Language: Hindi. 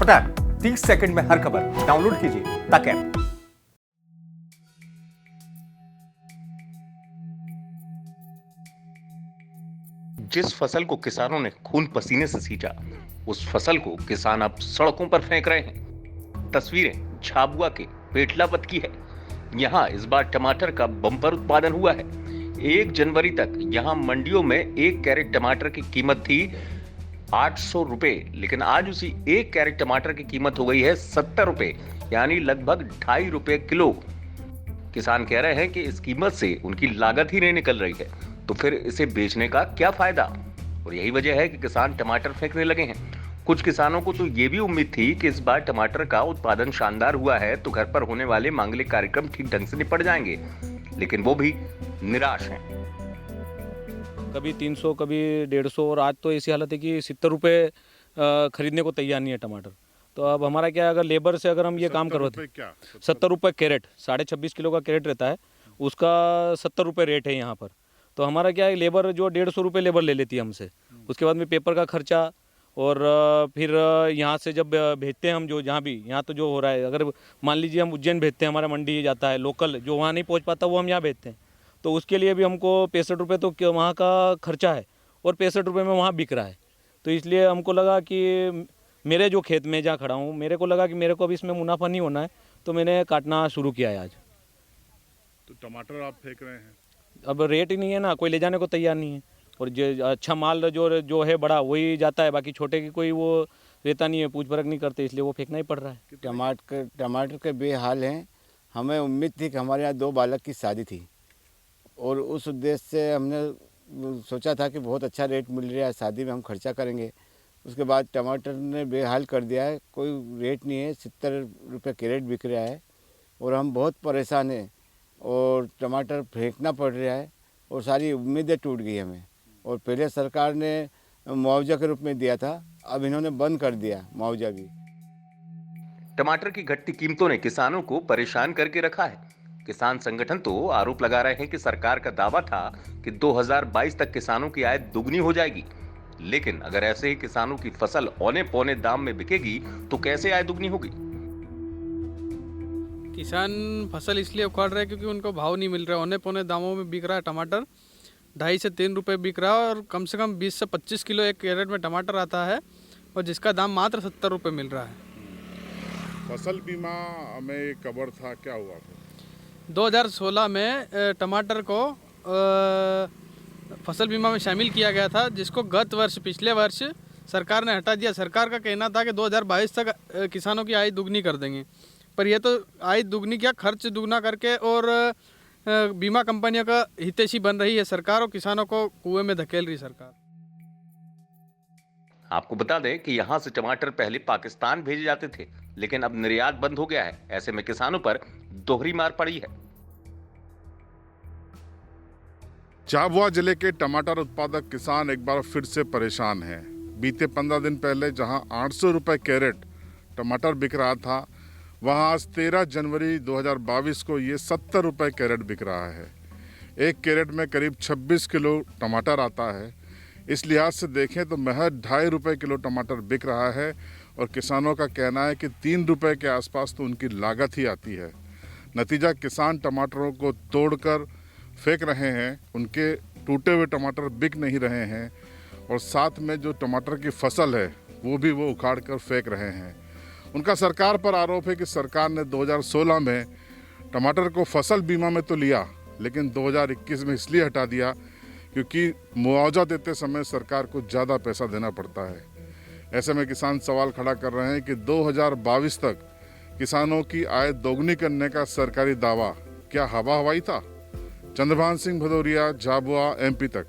फटाफट 30 सेकंड में हर खबर डाउनलोड कीजिए तक ऐप। जिस फसल को किसानों ने खून पसीने से सींचा, उस फसल को किसान अब सड़कों पर फेंक रहे हैं। तस्वीरें झाबुआ के पेटलापत की है। यहाँ इस बार टमाटर का बम्पर उत्पादन हुआ है। 1 जनवरी तक यहाँ मंडियों में 1 कैरेट टमाटर की कीमत थी 800 रुपए, लेकिन आज उसी 1 कैरेट टमाटर की कीमत हो गई है 70 रुपए, यानी लगभग 2.5 रुपए किलो। किसान कह रहे हैं कि इस कीमत से उनकी लागत ही नहीं निकल रही है, तो फिर इसे बेचने का क्या फायदा। और यही वजह है कि किसान टमाटर फेंकने लगे हैं। कुछ किसानों को तो ये भी उम्मीद थी कि इस बार टमाटर का उत्पादन शानदार हुआ है तो घर पर होने वाले मांगलिक कार्यक्रम ठीक ढंग से निपट जाएंगे, लेकिन वो भी निराश हैं। कभी 300 कभी 150 और आज तो ऐसी हालत है कि 70 रुपये खरीदने को तैयार नहीं है टमाटर। तो अब हमारा क्या है, अगर लेबर से अगर हम ये काम करवाते, 70 रुपये कैरेट, 26.5 किलो का कैरेट रहता है, उसका 70 रुपये रेट है यहाँ पर। तो हमारा क्या है, लेबर जो 150 रुपये लेबर ले लेती है हमसे, उसके बाद में पेपर का खर्चा और फिर यहाँ से जब भेजते हैं हम, जो जहाँ भी यहाँ तो जो हो रहा है, अगर मान लीजिए हम उज्जैन भेजते हैं, हमारा मंडी जाता है लोकल, जो वहाँ नहीं पहुँच पाता वो हम यहाँ भेजते हैं, तो उसके लिए भी हमको 65 रुपये तो वहाँ का खर्चा है और 65 रुपये में वहाँ बिक रहा है। तो इसलिए हमको लगा कि मेरे जो खेत में जहाँ खड़ा हूँ, मेरे को लगा कि मेरे को अब इसमें मुनाफा नहीं होना है, तो मैंने काटना शुरू किया है आज। तो टमाटर आप फेंक रहे हैं? अब रेट ही नहीं है ना, कोई ले जाने को तैयार नहीं है, और जो अच्छा माल जो है बड़ा वही जाता है, बाकी छोटे की कोई वो रहता नहीं है, पूछ परख नहीं करते, इसलिए वो फेंकना ही पड़ रहा है। टमाटर के बेहाल हैं। हमें उम्मीद थी कि हमारे यहाँ 2 बालक की शादी थी और उस उद्देश्य से हमने सोचा था कि बहुत अच्छा रेट मिल रहा है, शादी में हम खर्चा करेंगे। उसके बाद टमाटर ने बेहाल कर दिया है, कोई रेट नहीं है, 70 रुपये कैरेट बिक रहा है और हम बहुत परेशान हैं और टमाटर फेंकना पड़ रहा है और सारी उम्मीदें टूट गई हमें। और पहले सरकार ने मुआवजा के रूप में दिया था, अब इन्होंने बंद कर दिया मुआवजा भी। टमाटर की घटती कीमतों ने किसानों को परेशान करके रखा है। किसान संगठन तो आरोप लगा रहे हैं कि सरकार का दावा था कि 2022 तक किसानों की आय दुगनी हो जाएगी, लेकिन अगर ऐसे ही किसानों की फसल औने पौने दाम में बिकेगी तो कैसे आय दुगनी होगी। किसान फसल इसलिए उखाड़ रहे हैं क्योंकि उनको भाव नहीं मिल रहा है। औने पौने दामों में बिक रहा है टमाटर, 2.5 से 3 रुपये बिक रहा है और कम से कम 20 से 25 किलो 1 कैरेट में टमाटर आता है और जिसका दाम मात्र 70 रुपये मिल रहा है। फसल बीमा में कवर था, क्या हुआ फिर? 2016 में टमाटर को फसल बीमा में शामिल किया गया था, जिसको गत वर्ष पिछले वर्ष सरकार ने हटा दिया। सरकार का कहना था कि 2022 तक किसानों की आय दुगनी कर देंगे, पर यह तो आय दुगनी क्या, खर्च दुगना करके और बीमा कंपनियों का हितैषी बन रही है सरकार और किसानों को कुएं में धकेल रही सरकार। आपको बता दें कि यहाँ से टमाटर पहले पाकिस्तान भेजे जाते थे, लेकिन अब निर्यात बंद हो गया है। ऐसे में किसानों पर दोहरी मार पड़ी है। झाबुआ जिले के टमाटर उत्पादक किसान एक बार फिर से परेशान हैं। बीते 15 दिन पहले जहां 800 रुपये कैरेट टमाटर बिक रहा था, वहां आज 13 जनवरी 2022 को ये 70 रुपये कैरेट बिक रहा है। 1 कैरेट में करीब 26 किलो टमाटर आता है। इस लिहाज से देखें तो महज 2.5 रुपये किलो टमाटर बिक रहा है और किसानों का कहना है कि 3 रुपये के आसपास तो उनकी लागत ही आती है। नतीजा, किसान टमाटरों को तोड़कर फेंक रहे हैं, उनके टूटे हुए टमाटर बिक नहीं रहे हैं और साथ में जो टमाटर की फसल है वो भी वो उखाड़ कर फेंक रहे हैं। उनका सरकार पर आरोप है कि सरकार ने 2016 में टमाटर को फसल बीमा में तो लिया, लेकिन 2021 में इसलिए हटा दिया क्योंकि मुआवजा देते समय सरकार को ज़्यादा पैसा देना पड़ता है। ऐसे में किसान सवाल खड़ा कर रहे हैं कि 2022 तक किसानों की आय दोगुनी करने का सरकारी दावा क्या हवा हवाई था। चंद्रभान सिंह भदौरिया, झाबुआ, MP तक।